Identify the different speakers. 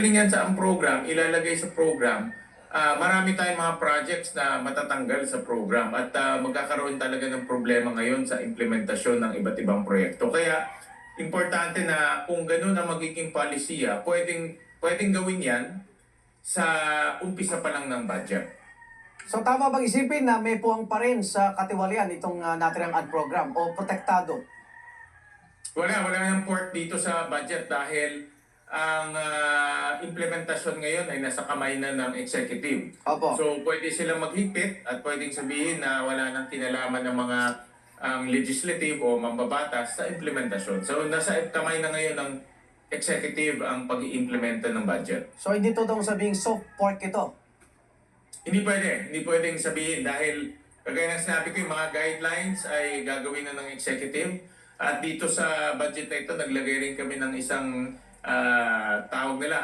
Speaker 1: Yan sa ang program, ilalagay sa program, marami tayong mga projects na matatanggal sa program at magkakaroon talaga ng problema ngayon sa implementasyon ng iba't ibang proyekto. Kaya importante na kung ganun ang magiging polisiya, pwedeng gawin yan sa umpisa pa lang ng budget.
Speaker 2: So tama bang isipin na may puwang pa rin sa katiwalian itong natirang ad program o protektado?
Speaker 1: Wala nang port dito sa budget dahil ang implementasyon ngayon ay nasa kamay na ng executive.
Speaker 2: Opo.
Speaker 1: So pwede silang maghigpit at pwedeng sabihin na wala nang kinalaman ng mga ang legislative o mambabatas sa implementasyon. So nasa kamay na ngayon ng executive ang pag-iimplementa ng budget.
Speaker 2: So hindi to daw sabing soft pork ito.
Speaker 1: Hindi pwedeng sabihin dahil kagaya ng sinabi ko, yung mga guidelines ay gagawin na ng executive. At dito sa budget na ito, naglagay rin kami ng isang tawag nila